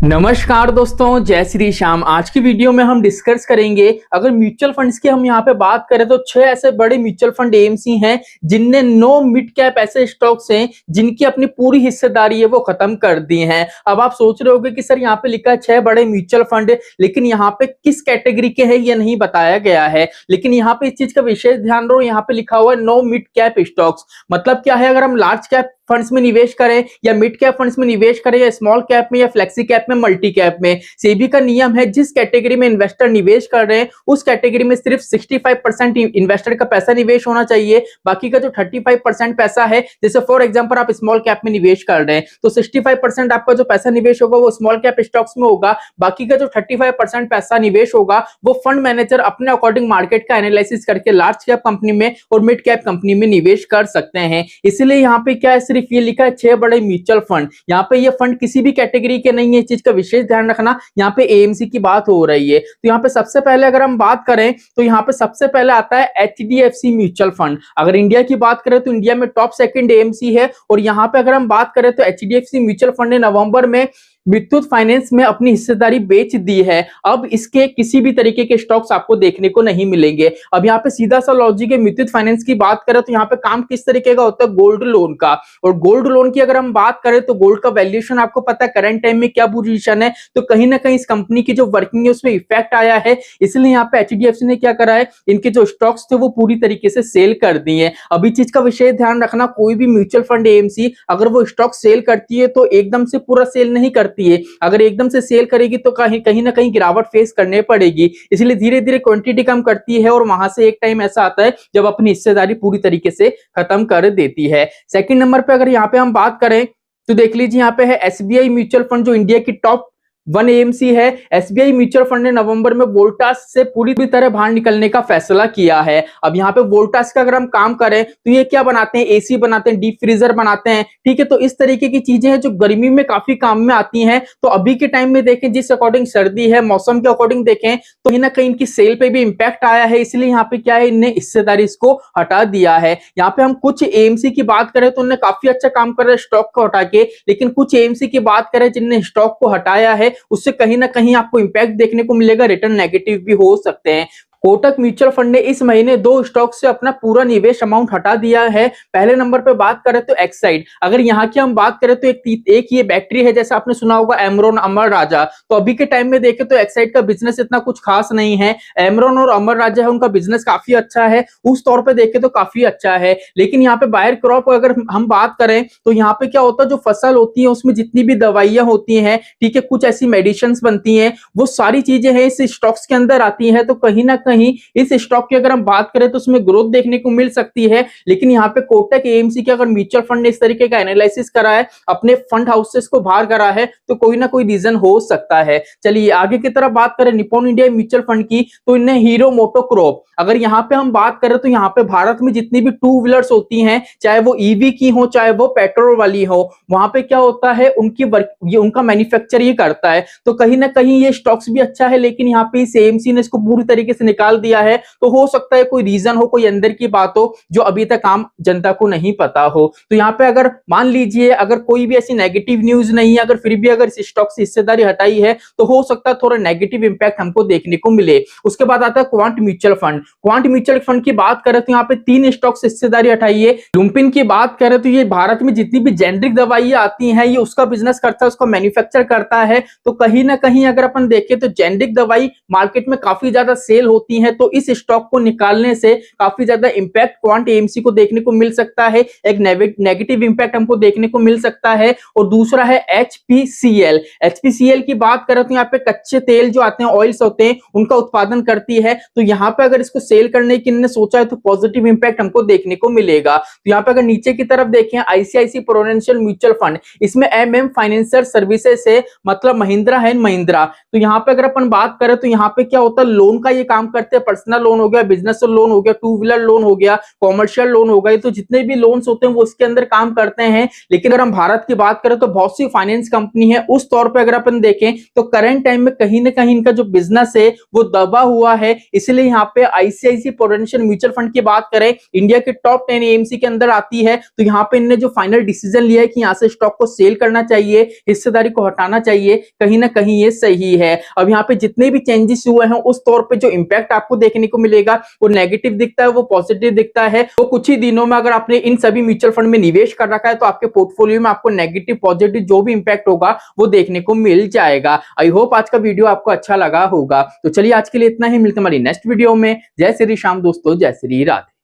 नमस्कार दोस्तों, जय श्री श्याम। आज की वीडियो में हम डिस्कस करेंगे, अगर म्यूचुअल फंड्स की हम यहाँ पे बात करें तो 6 ऐसे बड़े म्यूचुअल फंड एएमसी हैं जिनने 9 मिड कैप ऐसे स्टॉक्स हैं जिनकी अपनी पूरी हिस्सेदारी है वो खत्म कर दी है। अब आप सोच रहे होंगे कि सर यहाँ पे लिखा है 6 बड़े म्यूचुअल फंड, लेकिन यहाँ पे किस कैटेगरी के हैं ये नहीं बताया गया है। लेकिन यहाँ पे इस चीज का विशेष ध्यान रहो, यहाँ पे लिखा हुआ है 9 मिड कैप स्टॉक्स। मतलब क्या है, अगर हम लार्ज कैप फंड्स में निवेश करें या मिड कैप फंड्स में निवेश करें या स्मॉल कैप में या फ्लेक्सी कैप में, मल्टी कैप में, सेबी का नियम है जिस कैटेगरी में इन्वेस्टर निवेश कर रहे हैं उस कैटेगरी में सिर्फ 65% इन्वेस्टर का पैसा निवेश होना चाहिए। बाकी का जो 35% पैसा है, जैसे फॉर एग्जांपल आप स्मॉल कैप में निवेश कर रहे हैं तो 65% आपका जो पैसा निवेश होगा वो स्मॉल कैप स्टॉक्स में होगा। बाकी का जो 35% पैसा निवेश होगा वो फंड मैनेजर अपने अकॉर्डिंग मार्केट का एनालिसिस करके लार्ज कैप कंपनी में और मिड कैप कंपनी में निवेश कर सकते हैं। इसलिए यहाँ पे क्या है, सिर्फ ये लिखा है 6 बड़े म्यूचुअल फंड। यहाँ पे ये फंड किसी भी कैटेगरी के नहीं है, इस चीज का विशेष ध्यान रखना। यहाँ पे एएमसी की बात हो रही है तो यहाँ पे सबसे पहले अगर हम बात करें तो यहाँ पे सबसे पहले आता है एचडीएफसी म्यूचुअल फंड। अगर इंडिया की बात करें तो इंडिया में टॉप सेकंड एएमसी है। और यहाँ पे अगर हम बात करें तो एचडीएफसी म्यूचुअल फंड ने नवंबर में मुथूट फाइनेंस में अपनी हिस्सेदारी बेच दी है। अब इसके किसी भी तरीके के स्टॉक्स आपको देखने को नहीं मिलेंगे। अब यहाँ पे सीधा सा लॉजिक है, मुथूट फाइनेंस की बात करें तो यहाँ पे काम किस तरीके का होता है, गोल्ड लोन का। और गोल्ड लोन की अगर हम बात करें तो गोल्ड का वैल्यूएशन आपको पता है करंट टाइम में क्या पोजीशन है, तो कहीं ना कहीं इस कंपनी की जो वर्किंग है उसमें इफेक्ट आया है। इसलिए यहाँ पे एचडीएफसी ने क्या करा है, इनके जो स्टॉक्स थे वो पूरी तरीके से सेल कर दिए। अभी चीज का विशेष ध्यान रखना, कोई भी म्यूचुअल फंड एएमसी अगर वो स्टॉक सेल करती है तो एकदम से पूरा सेल नहीं करती है। अगर एकदम से सेल करेगी तो कहीं ना कहीं गिरावट फेस करने पड़ेगी। इसलिए धीरे धीरे क्वांटिटी कम करती है और वहां से एक टाइम ऐसा आता है जब अपनी हिस्सेदारी पूरी तरीके से खत्म कर देती है। सेकंड नंबर पे अगर यहाँ पे हम बात करें तो देख लीजिए, यहाँ पे है एसबीआई म्यूचुअल फंड जो इंडिया की टॉप 1 एएमसी है। एसबीआई म्यूचुअल फंड ने नवंबर में वोल्टास से पूरी तरह बाहर निकलने का फैसला किया है। अब यहाँ पे वोल्टास का अगर हम काम करें तो ये क्या बनाते हैं, एसी बनाते हैं, डीप फ्रीजर बनाते हैं। ठीक है, तो इस तरीके की चीजें हैं जो गर्मी में काफी काम में आती हैं। तो अभी के टाइम में देखें, जिस अकॉर्डिंग सर्दी है, मौसम के अकॉर्डिंग देखें तो कहीं ना कहीं इनकी सेल पे भी इंपैक्ट आया है। इसलिए यहाँ पे क्या है, इनने हिस्सेदारी इसको हटा दिया है। यहाँ पे हम कुछ एएमसी की बात करें तो उन्होंने काफी अच्छा काम कर रहे हैं स्टॉक को हटा के, लेकिन कुछ एएमसी की बात करें जिनने स्टॉक को हटाया है उससे कहीं ना कहीं आपको इंपैक्ट देखने को मिलेगा, रिटर्न नेगेटिव भी हो सकते हैं। कोटक म्यूचुअल फंड ने इस महीने 2 स्टॉक से अपना पूरा निवेश अमाउंट हटा दिया है। पहले नंबर पे बात करें तो एक्साइड। अगर यहाँ की हम बात करें तो एक ये बैटरी है, जैसे आपने सुना होगा एमरॉन अमर राजा। तो अभी के टाइम में देखें तो एक्साइड का बिजनेस इतना कुछ खास नहीं है। एमरॉन और अमर राजा है उनका बिजनेस काफी अच्छा है, उस तौर पर देखें तो काफी अच्छा है। लेकिन यहाँ पे बायर क्रॉप अगर हम बात करें तो यहाँ पे क्या होता है, जो फसल होती है उसमें जितनी भी दवाइयां होती हैं, ठीक है, कुछ ऐसी मेडिसिन बनती हैं, वो सारी चीजें हैं इस स्टॉक्स के अंदर आती है। तो कहीं ना कहीं इस स्टॉक की अगर हम बात करें तो उसमें ग्रोथ देखने को मिल सकती है। लेकिन यहाँ पे कोटक एएमसी के अगर म्यूचुअल फंड ने इस तरीके का एनालिसिस करा है, अपने फंड हाउसेस को बाहर करा है, तो कोई ना कोई रीजन हो सकता है। चलिए आगे की तरफ बात करें निप्पॉन इंडिया म्यूचुअल फंड की, तो इन्हें हीरो मोटोकॉर्प। अगर यहाँ पे हम बात करें तो यहाँ पे भारत में जितनी भी टू व्हीलर्स होती हैं, चाहे वो ईवी की हो चाहे वो पेट्रोल वाली हो, वहां पे क्या होता है, उनका मैन्युफैक्चर ये करता है। तो कहीं ना कहीं ये स्टॉक्स भी अच्छा है, लेकिन यहाँ पे इस एएमसी ने इसको पूरी तरीके से निकाल दिया है। तो हो सकता है कोई रीजन हो, कोई अंदर की बात हो जो अभी तक आम जनता को नहीं पता हो। तो यहाँ पे अगर मान लीजिए अगर कोई भी ऐसी नेगेटिव न्यूज नहीं है, अगर फिर भी अगर इस स्टॉक से हिस्सेदारी हटाई है तो हो सकता है थोड़ा नेगेटिव इंपैक्ट हमको देखने को मिले। उसके बाद आता है quant mutual fund. Quant mutual fund की बात करें तो यहाँ पे 3 स्टॉक से हिस्सेदारी हटाई है। लुम्पिन की बात करें तो ये भारत में जितनी भी जेनरिक दवाइयां आती हैं ये उसका बिजनेस करता है, उसको मैन्युफैक्चर करता है। तो कहीं ना कहीं अगर अपन देखें तो जेनरिक दवाई मार्केट में काफी ज्यादा सेल होती है, तो इस स्टॉक को निकालने से काफी ज्यादा इंपैक्ट क्वांट एएमसी को देखने को मिल सकता है, एक नेगेटिव इंपैक्ट हमको देखने को मिल सकता है। और दूसरा है एचपीसीएल। एचपीसीएल की बात करें तो यहाँ पे कच्चे तेल जो आते हैं, ऑयल्स होते हैं, उनका उत्पादन करती है। तो यहाँ पे अगर इसको सेल करने की इन्होंने सोचा है तो पॉजिटिव इंपैक्ट हमको देखने को मिलेगा। तो यहाँ पे अगर नीचे की तरफ देखें आईसीआईसी प्रूडेंशियल म्यूचुअल फंड, इसमें एमएम फाइनेंशियल सर्विसेज है, मतलब महिंद्रा एंड महिंद्रा। तो यहाँ पे अगर अपन बात करें तो यहाँ पे क्या होता है, लोन का ये काम करते हैं, पर्सनल लोन हो गया, बिजनेस लोन हो गया, टू व्हीलर लोन हो गया, कॉमर्शियल लोन हो गए, तो जितने भी लोन्स होते हैं वो उसके अंदर काम करते हैं। लेकिन अगर हम भारत की बात करें तो बहुत सी फाइनेंस कंपनी है, उस तौर पे अगर अपन देखें तो करंट टाइम में कहीं ना कहीं इनका जो बिजनेस है वो दबा हुआ है। इसलिए यहाँ पे आईसीआईसी प्रूडेंशियल म्यूचुअल फंड की बात करें, इंडिया के टॉप 10 एएमसी के अंदर आती है, तो यहाँ पे इन्होंने जो फाइनल डिसीजन लिया है कि यहाँ से स्टॉक को सेल करना चाहिए, हिस्सेदारी को हटाना चाहिए, कहीं ना कहीं ये सही है। अब यहाँ पे जितने भी चेंजेस हुए हैं उस तौर पे जो इंपैक्ट आपको देखने को मिलेगा वो नेगेटिव दिखता है, वो पॉजिटिव दिखता है। तो कुछ ही दिनों में अगर आपने इन सभी म्यूचुअल फंड में निवेश कर रखा है तो आपके पोर्टफोलियो में आपको नेगेटिव पॉजिटिव जो भी इंपैक्ट होगा वो देखने को मिल जाएगा। आई होप आज का वीडियो आपको अच्छा लगा होगा। तो चलिए आज के लिए इतना ही, मिलते हैं हमारी नेक्स्ट वीडियो में। जय श्री राम दोस्तों, जय श्री राधे।